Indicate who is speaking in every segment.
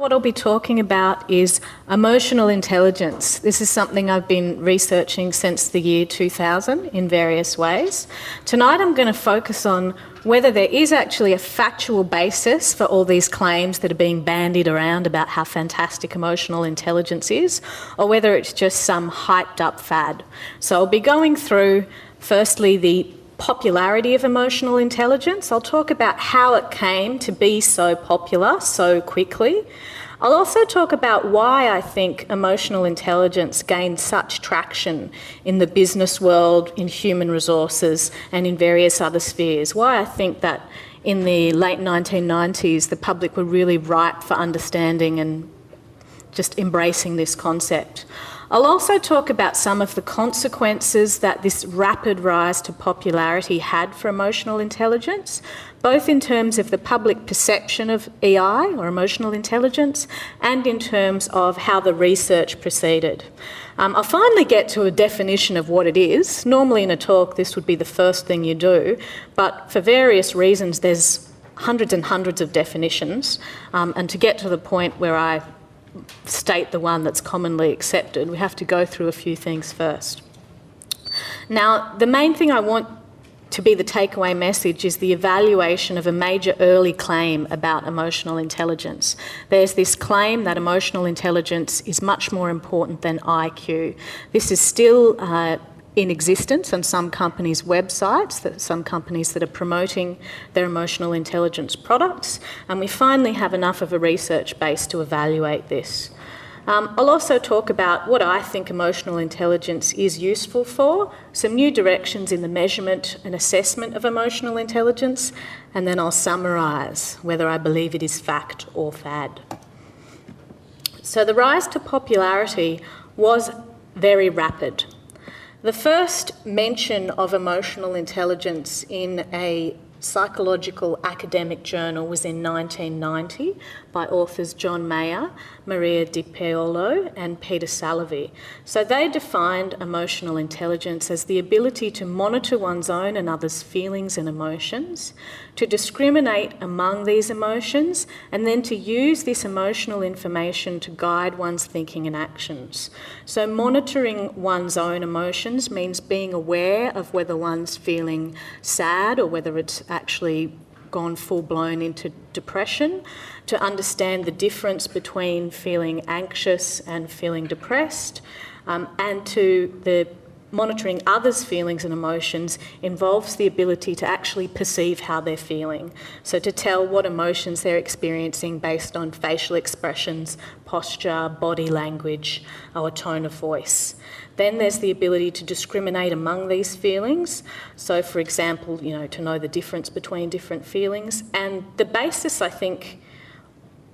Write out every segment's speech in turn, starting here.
Speaker 1: What I'll be talking about is emotional intelligence. This is something I've been researching since the year 2000 in various ways. Tonight I'm going to focus on whether there is actually a factual basis for all these claims that are being bandied around about how fantastic emotional intelligence is, or whether it's just some hyped up fad. So I'll be going through, firstly, the popularity of emotional intelligence. I'll talk about how it came to be so popular so quickly. I'll also talk about why I think emotional intelligence gained such traction in the business world, in human resources, and in various other spheres. Why I think that in the late 1990s the public were really ripe for understanding and just embracing this concept. I'll also talk about some of the consequences that this rapid rise to popularity had for emotional intelligence, both in terms of the public perception of EI, or emotional intelligence, and in terms of how the research proceeded. I'll finally get to a definition of what it is. Normally in a talk this would be the first thing you do, but for various reasons there's hundreds and hundreds of definitions, and to get to the point where I state the one that's commonly accepted, we have to go through a few things first. Now, the main thing I want to be the takeaway message is the evaluation of a major early claim about emotional intelligence. There's this claim that emotional intelligence is much more important than IQ. This is still in existence on some companies' websites, some companies that are promoting their emotional intelligence products, and we finally have enough of a research base to evaluate this. I'll also talk about what I think emotional intelligence is useful for, some new directions in the measurement and assessment of emotional intelligence, and then I'll summarise whether I believe it is fact or fad. So the rise to popularity was very rapid. The first mention of emotional intelligence in a psychological academic journal was in 1990 by authors John Mayer, Maria Di Paolo and Peter Salovey. So they defined emotional intelligence as the ability to monitor one's own and others' feelings and emotions, to discriminate among these emotions, and then to use this emotional information to guide one's thinking and actions. So monitoring one's own emotions means being aware of whether one's feeling sad or whether it's actually gone full-blown into depression, to understand the difference between feeling anxious and feeling depressed, and to the monitoring others' feelings and emotions involves the ability to actually perceive how they're feeling. So to tell what emotions they're experiencing based on facial expressions, posture, body language, or tone of voice. Then there's the ability to discriminate among these feelings. So for example, to know the difference between different feelings. And the basis, I think,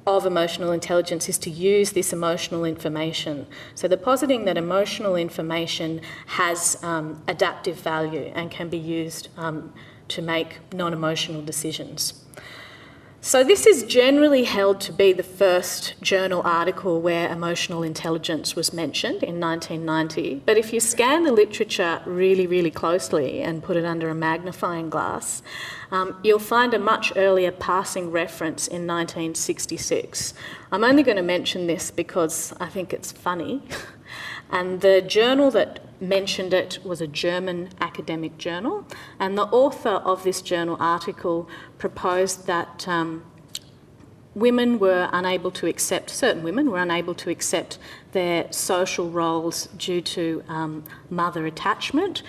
Speaker 1: of emotional intelligence is to use this emotional information. So they're positing that emotional information has adaptive value and can be used to make non-emotional decisions. So this is generally held to be the first journal article where emotional intelligence was mentioned in 1990. But if you scan the literature really, really closely and put it under a magnifying glass, you'll find a much earlier passing reference in 1966. I'm only going to mention this because I think it's funny. And the journal that mentioned it was a German academic journal, and the author of this journal article proposed that certain women were unable to accept their social roles due to mother attachment,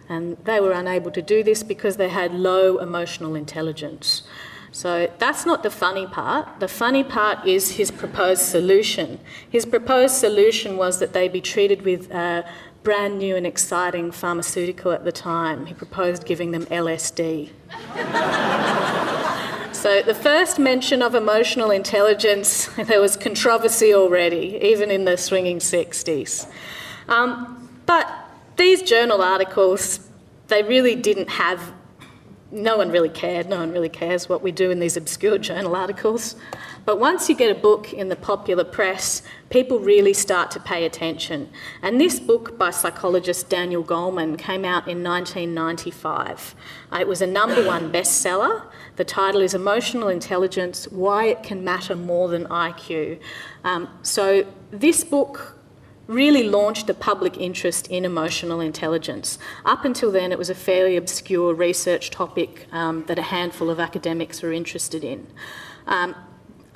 Speaker 1: and they were unable to do this because they had low emotional intelligence. So that's not the funny part. The funny part is his proposed solution. His proposed solution was that they be treated with a brand new and exciting pharmaceutical at the time. He proposed giving them LSD. So the first mention of emotional intelligence, there was controversy already, even in the swinging 60s. But these journal articles, they really didn't have no one really cared. No one really cares what we do in these obscure journal articles. But once you get a book in the popular press, people really start to pay attention. And this book by psychologist Daniel Goleman came out in 1995. It was a #1 bestseller. The title is Emotional Intelligence: Why It Can Matter More Than IQ. So this book really launched a public interest in emotional intelligence. Up until then, it was a fairly obscure research topic that a handful of academics were interested in.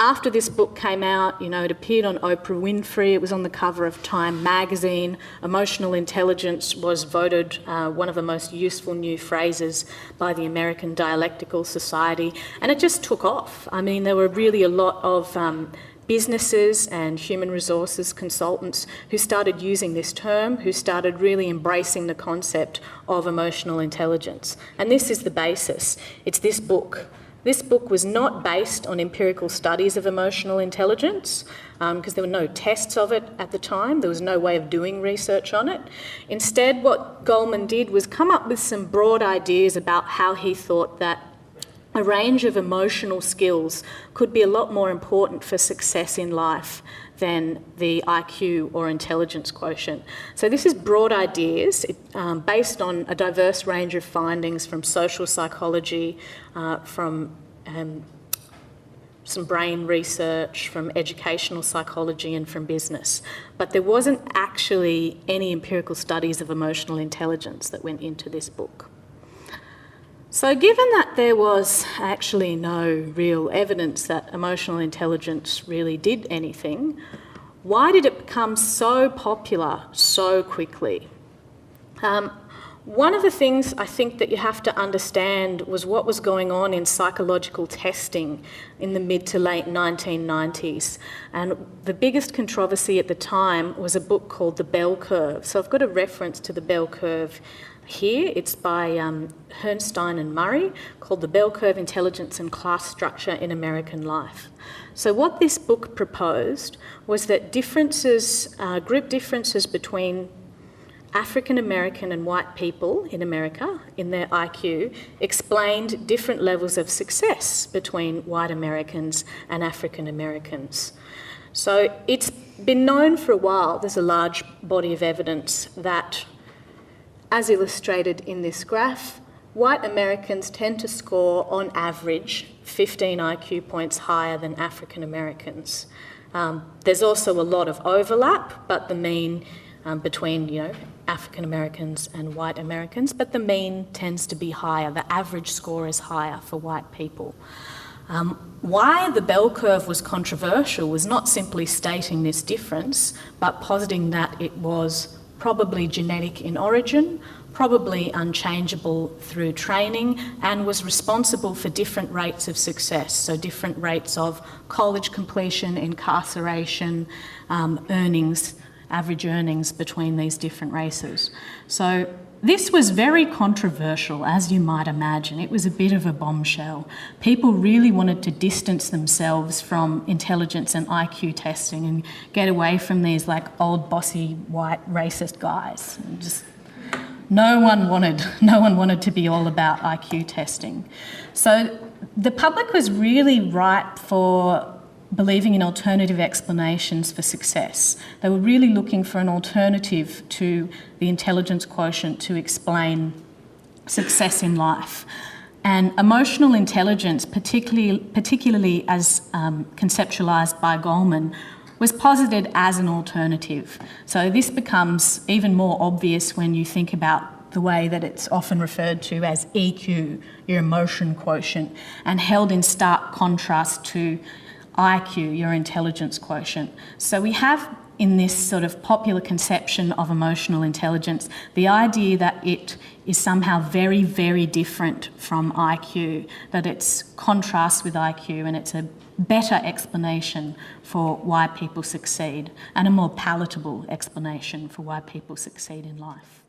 Speaker 1: After this book came out, it appeared on Oprah Winfrey. It was on the cover of Time magazine. Emotional intelligence was voted one of the most useful new phrases by the American Dialectical Society, and it just took off. I mean, there were really a lot of businesses and human resources consultants who started using this term, who started really embracing the concept of emotional intelligence. And this is the basis. It's this book. This book was not based on empirical studies of emotional intelligence, because there were no tests of it at the time. There was no way of doing research on it. Instead, what Goleman did was come up with some broad ideas about how he thought that a range of emotional skills could be a lot more important for success in life than the IQ or intelligence quotient. So this is broad ideas based on a diverse range of findings from social psychology, from some brain research, from educational psychology and from business. But there wasn't actually any empirical studies of emotional intelligence that went into this book. So given that there was actually no real evidence that emotional intelligence really did anything, why did it become so popular so quickly? One of the things I think that you have to understand was what was going on in psychological testing in the mid to late 1990s. And the biggest controversy at the time was a book called The Bell Curve. So I've got a reference to The Bell Curve here. It's by Herrnstein and Murray, called The Bell Curve: Intelligence and Class Structure in American Life. So what this book proposed was that group differences between African American and white people in America in their IQ explained different levels of success between white Americans and African Americans. So it's been known for a while, there's a large body of evidence that, as illustrated in this graph, white Americans tend to score, on average, 15 IQ points higher than African Americans. There's also a lot of overlap, but the mean between, African Americans and white Americans, but the mean tends to be higher. The average score is higher for white people. Why the bell curve was controversial was not simply stating this difference, but positing that it was probably genetic in origin, probably unchangeable through training, and was responsible for different rates of success, so different rates of college completion, incarceration, average earnings between these different races. So this was very controversial, as you might imagine. It was a bit of a bombshell. People really wanted to distance themselves from intelligence and IQ testing and get away from these old bossy white racist guys. No one wanted to be all about IQ testing. So the public was really ripe for believing in alternative explanations for success. They were really looking for an alternative to the intelligence quotient to explain success in life. And emotional intelligence, particularly as conceptualised by Goleman, was posited as an alternative. So this becomes even more obvious when you think about the way that it's often referred to as EQ, your emotion quotient, and held in stark contrast to IQ, your intelligence quotient. So we have in this sort of popular conception of emotional intelligence the idea that it is somehow very, very different from IQ, that it's contrasts with IQ and it's a better explanation for why people succeed and a more palatable explanation for why people succeed in life.